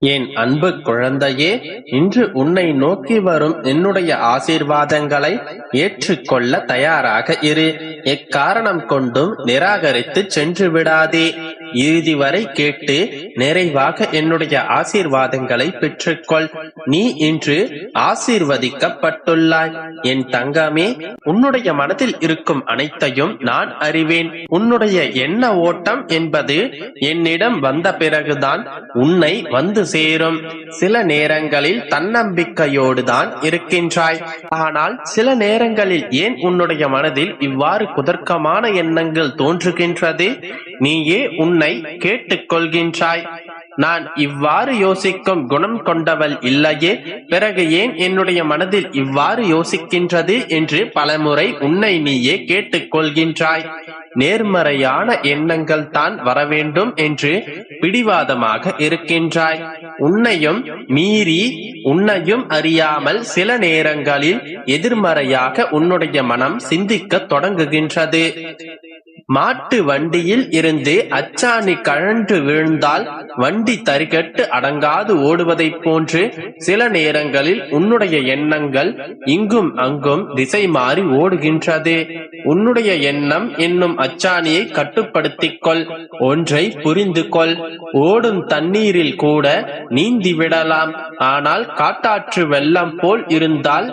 என் அன்பு குழந்தையே, இன்று உன்னை நோக்கி வரும் என்னுடைய ஆசீர்வாதங்களை ஏற்றுக்கொள்ள தயாராக இரு. எக்காரணம் கொண்டும் நிராகரித்து சென்று விடாதே. இறுதி வரை கேட்டு நிறைவாக என்னுடைய ஆசீர்வாதங்களை பெற்றுக்கொள். நீ இன்று ஆசீர்வதிக்கப்பட்டுள்ளாய். என் தங்கமே, உன்னுடைய மனதில் இருக்கும் அனைத்தையும் நான் அறிவேன். உன்னுடைய எண்ண ஓட்டம் என்பது என்னிடம் வந்த பிறகுதான் உன்னை வந்து சேரும். சில நேரங்களில் தன்னம்பிக்கையோடு தான் இருக்கின்றாய். ஆனால் சில நேரங்களில் ஏன் உன்னுடைய மனதில் இவ்வாறு குதர்க்கமான எண்ணங்கள் தோன்றுகின்றது? நீயே உன்னை கேட்டுக்கொள்கின்றாய். நான் இவ்வாறு யோசிக்கும் குணம் கொண்டவள் இல்லையே, பிறகு ஏன் என்னுடைய மனதில் இவ்வாறு யோசிக்கின்றது என்று பலமுறை உன்னை நீயே கேட்டுக்கொள்கின்றாய். நேர்மறையான எண்ணங்கள் தான் வரவேண்டும் என்று பிடிவாதமாக இருக்கின்றாய். உன்னையும் மீறி உன்னையும் அறியாமல் சில நேரங்களில் எதிர்மறையாக உன்னுடைய மனம் சிந்திக்க தொடங்குகின்றது. மாட்டு வண்டியில் இருந்து அச்சாணி கழன்று விழுந்தால் வண்டி தறிகட்டு அடங்காது ஓடுவதைப் போன்று சில நேரங்களில் உன்னுடைய எண்ணங்கள் இங்கும் அங்கும் திசை மாறி ஓடுகின்றது. உன்னுடைய எண்ணம் என்னும் அச்சாணியை கட்டுப்படுத்திக் கொள். ஒன்றை புரிந்து கொள். ஓடும் தண்ணீரில் கூட நீந்தி விடலாம். ஆனால் காட்டாற்று வெள்ளம் போல் இருந்தால்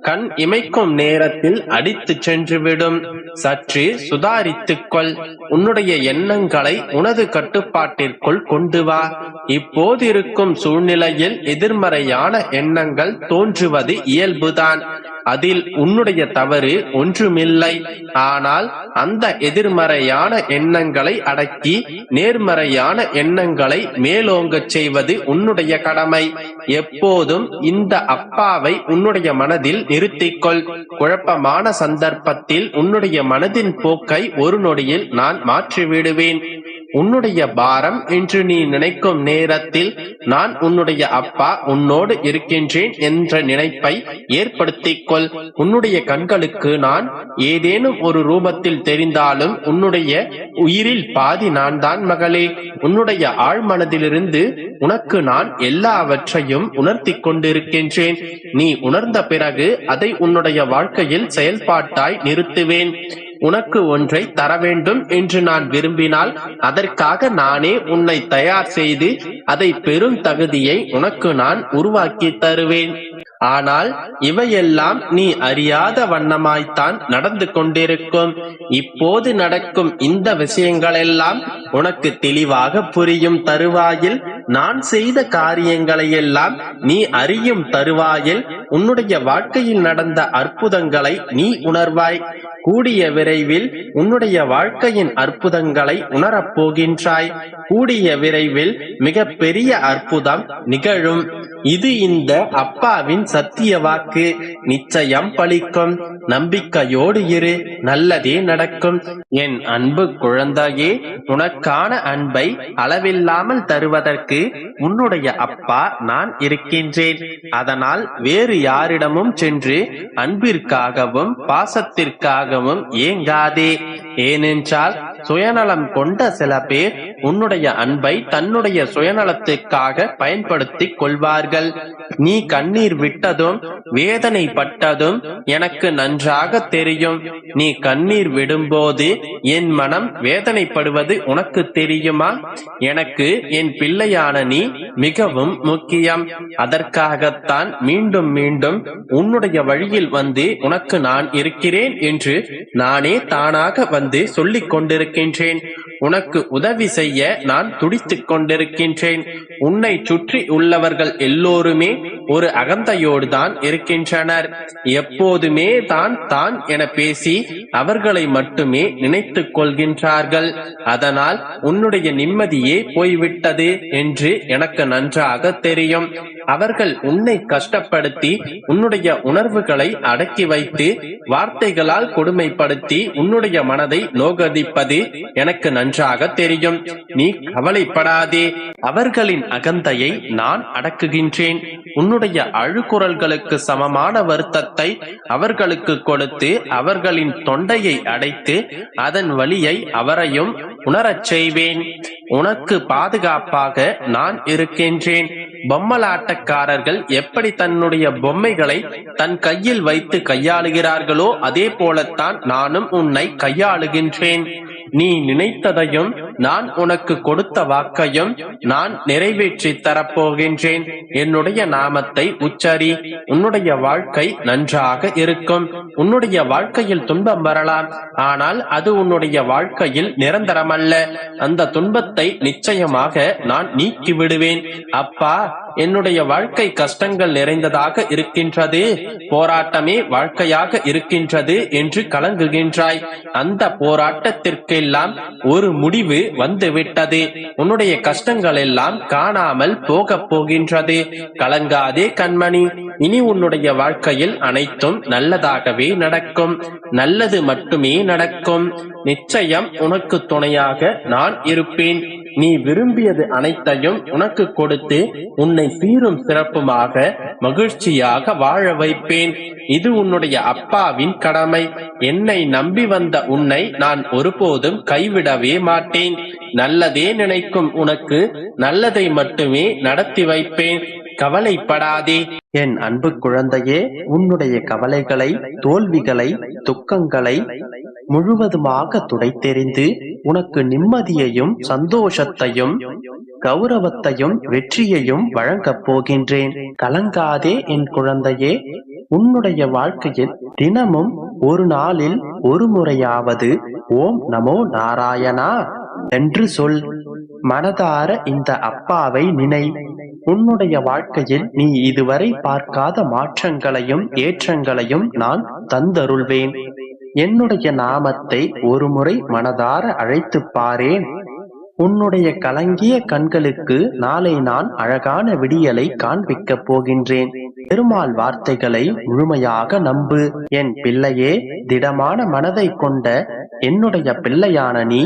கண் இமைக்கும் நேரத்தில் அடித்து சென்றுவிடும். சற்று சுதாரித்துக் கொள். உன்னுடைய எண்ணங்களை உனது கட்டுப்பாட்டிற்குள் கொண்டு வா. இப்போது இருக்கும் சூழ்நிலையில் எதிர்மறையான எண்ணங்கள் தோன்றுவது இயல்புதான். அதில் உன்னுடைய தவறு ஒன்றுமில்லை. ஆனால் அந்த எதிர்மறையான எண்ணங்களை அடக்கி நேர்மறையான எண்ணங்களை மேலோங்கச் செய்வது உன்னுடைய கடமை. எப்போதும் இந்த அப்பாவை உன்னுடைய மனதில் நிறுத்திக்கொள். குழப்பமான சந்தர்ப்பத்தில் உன்னுடைய மனதின் போக்கை ஒரு நொடியில் நான் மாற்றிவிடுவேன். உன்னுடைய பாரம் என்று நீ நினைக்கும் நேரத்தில் நான் உன்னுடைய அப்பா உன்னோடு இருக்கின்றேன் என்ற நினைப்பை ஏற்படுத்திக் கொள். உன்னுடைய கண்களுக்கு நான் ஏதேனும் ஒரு ரூபத்தில் தெரிந்தாலும் உன்னுடைய உயிரில் பாதி நான் தான் மகளே. உன்னுடைய ஆழ்மனதிலிருந்து உனக்கு நான் எல்லாவற்றையும் உணர்த்தி கொண்டிருக்கின்றேன். நீ உணர்ந்த பிறகு அதை உன்னுடைய வாழ்க்கையில் செயல்பாட்டாய் நிறுத்துவேன். உனக்கு ஒன்றை தர வேண்டும் என்று நான் விரும்பினால் அதற்காக நானே உன்னை தயார் செய்து அதை பெரும் தகுதியை உனக்கு நான் உருவாக்கி தருவேன். ஆனால் இவையெல்லாம் நீ அறியாத வண்ணமாய்த்தான் நடந்து கொண்டிருக்கும். இப்போது நடக்கும் இந்த விஷயங்களெல்லாம் உனக்கு தெளிவாக புரியும் தருவாயில், நான் செய்த காரியங்களையெல்லாம் நீ அறியும் தருவாயில் உன்னுடைய வாழ்க்கையில் நடந்த அற்புதங்களை நீ உணர்வாய். கூடிய விரைவில் உன்னுடைய வாழ்க்கையின் அற்புதங்களை உணரப் போகின்றாய். கூடிய விரைவில் மிக பெரிய அற்புதம் நிகழும். இது இந்த அப்பாவின் சத்திய வாக்கு. நிச்சயம் பலிக்கும். நம்பிக்கையோடு இரு. நல்லதே நடக்கும். என் அன்பு குழந்தையே, உனக்கான அன்பை அளவில்லாமல் தருவதற்கு உன்னுடைய அப்பா நான் இருக்கின்றேன். அதனால் வேறு யாரிடமும் சென்று அன்பிற்காகவும் பாசத்திற்காகவும் ஏங்காதே. ஏனென்றால் சுயநலம் கொண்ட சில பேர் உன்னுடைய அன்பை தன்னுடைய சுயநலத்துக்காக பயன்படுத்திக் கொள்வார்கள். நீ கண்ணீர் விட்டதும் வேதனைப்பட்டதும் எனக்கு நன்றாக தெரியும். நீ கண்ணீர் விடும்போது என் மனம் வேதனைப்படுவது உனக்கு தெரியுமா? எனக்கு என் பிள்ளையான நீ மிகவும் முக்கியம். அதற்காகத்தான் மீண்டும் மீண்டும் உன்னுடைய வழியில் வந்து உனக்கு நான் இருக்கிறேன் என்று நானே தானாக வந்து சொல்லிக் கொண்டிருக்கின்றேன். உனக்கு உதவி செய்ய நான் துடித்துக் கொண்டிருக்கின்றேன். உன்னை சுற்றி உள்ளவர்கள் எல்லோருமே ஒரு அகந்தையோடு தான் இருக்கின்றனர். எப்போதுமே தான் தான் என பேசி அவர்களை மட்டுமே நினைத்துக் கொள்கின்றார்கள். அதனால் உன்னுடைய நிம்மதியே போய்விட்டது என்று எனக்கு நன்றாக தெரியும். அவர்கள் உன்னை கஷ்டப்படுத்தி உன்னுடைய உணர்வுகளை அடக்கி வைத்து வார்த்தைகளால் கொடுமைப்படுத்தி உன்னுடைய மனதை நோகடிப்பது எனக்கு நன்றாக தெரியும். நீ கவலைப்படாதே. அவர்களின் அகந்தையை நான் அடக்குகின்றேன். உன்னுடைய அழுகுரல்களுக்கு சமமான வருத்தத்தை அவர்களுக்கு கொடுத்து அவர்களின் தொண்டையை அடைத்து அதன் வலியை அவரையும் உணரச் செய்வேன். உனக்கு பாதுகாப்பாக நான் இருக்கின்றேன். பொம்மலாட்டக்காரர்கள் எப்படி தன்னுடைய பொம்மைகளை தன் கையில் வைத்து கையாளுகிறார்களோ அதே போலத்தான் நானும் உன்னை கையாளுகின்றேன். நீ நினைத்ததையும் நான் உனக்கு கொடுத்த வாக்கையும் நான் நிறைவேற்றி தரப்போகின்றேன். என்னுடைய நாமத்தை உச்சரி. உன்னுடைய வாழ்க்கை நன்றாக இருக்கும். உன்னுடைய வாழ்க்கையில் துன்பம் வரலாம், ஆனால் அது உன்னுடைய வாழ்க்கையில் நிரந்தரமல்ல. அந்த துன்பத்தை நிச்சயமாக நான் நீக்கி விடுவேன். அப்பா, என்னுடைய வாழ்க்கை கஷ்டங்கள் நிறைந்ததாக இருக்கின்றது, போராட்டமே வாழ்க்கையாக இருக்கின்றது என்று கலங்குகின்றாய். அந்த போராட்டத்திற்கெல்லாம் ஒரு முடிவு வந்துவிட்டது. உன்னுடைய கஷ்டங்கள் எல்லாம் காணாமல் போக போகின்றது. கலங்காதே கண்மணி. இனி உன்னுடைய வாழ்க்கையில் அனைத்தும் நல்லதாகவே நடக்கும். நல்லது மட்டுமே நடக்கும். நிச்சயம் உனக்கு துணையாக நான் இருப்பேன். நீ விரும்பியது அனைத்தையும் உனக்கு கொடுத்து உன்னை சீரும் சிறப்புமாக மகிழ்ச்சியாக வாழ வைப்பேன். இது உன்னுடைய அப்பாவின் கடமை. என்னை நம்பி வந்த உன்னை நான் ஒருபோதும் கைவிடவே மாட்டேன். நல்லதே நினைக்கும் உனக்கு நல்லதை மட்டுமே நடத்தி வைப்பேன். கவலைப்படாதே. என் அன்பு குழந்தையே, உன்னுடைய கவலைகளை, தோல்விகளை, துக்கங்களை முழுவதுமாக துடைத்தெறிந்து உனக்கு நிம்மதியையும் சந்தோஷத்தையும் கௌரவத்தையும் வெற்றியையும் வழங்கப் போகின்றேன். கலங்காதே என் குழந்தையே. உன்னுடைய வாழ்க்கையில் தினமும் ஒரு நாளில் ஒரு முறையாவது ஓம் நமோ நாராயணா என்று சொல். மனதார இந்த அப்பாவை நினை. உன்னுடைய வாழ்க்கையில் நீ இதுவரை பார்க்காத மாற்றங்களையும் ஏற்றங்களையும் நான் தந்தருள்வேன். என்னுடைய நாமத்தை ஒரு முறை மனதார அழைத்து பாரேன். உன்னுடைய கலங்கிய கண்களுக்கு நாளை நான் அழகான விடியலை காண்பிக்கப் போகின்றேன். பெருமாள் வார்த்தைகளை முழுமையாக நம்பு. என் பிள்ளையே, திடமான மனதை கொண்ட என்னுடைய பிள்ளையான நீ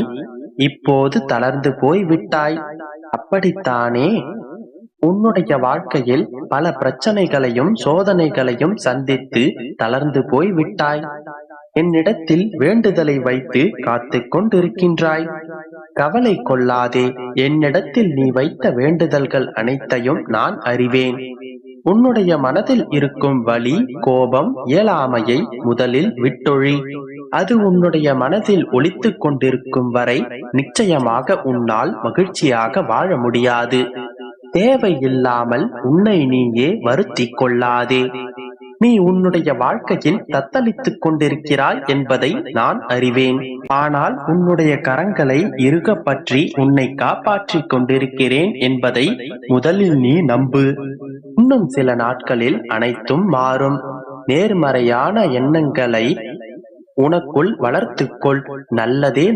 இப்போது தளர்ந்து போய் விட்டாய். அப்படித்தானே? உன்னுடைய வாழ்க்கையில் பல பிரச்சனைகளையும் சோதனைகளையும் சந்தித்து தளர்ந்து போய் விட்டாய். என்னிடத்தில் வேண்டுதலை வைத்து காத்து கொண்டிருக்கின்றாய். கவலை கொள்ளாதே. என்னிடத்தில் நீ வைத்த வேண்டுதல்கள் அனைத்தையும் நான் அறிவேன். உன்னுடைய மனதில் இருக்கும் வலி, கோபம், இயலாமையை முதலில் விட்டொழி. அது உன்னுடைய மனதில் ஒலித்துக் கொண்டிருக்கும் வரை நிச்சயமாக உன்னால் மகிழ்ச்சியாக வாழ முடியாது. தேவையில்லாமல் உன்னை நீயே வருத்திக் கொள்ளாதே. நீ உன்னுடைய வாழ்க்கையில் தத்தளித்துக் கொண்டிருக்கிறாய் என்பதை நான் அறிவேன். ஆனால் உன்னுடைய கரங்களை இறுக பற்றி உன்னை காப்பாற்றிக் கொண்டிருக்கிறேன் என்பதை முதலில் நீ நம்பு. இன்னும் சில நாட்களில் அனைத்தும் மாறும். நேர்மறையான எண்ணங்களை உனக்குள் வளர்த்துக்கொள். நல்லதே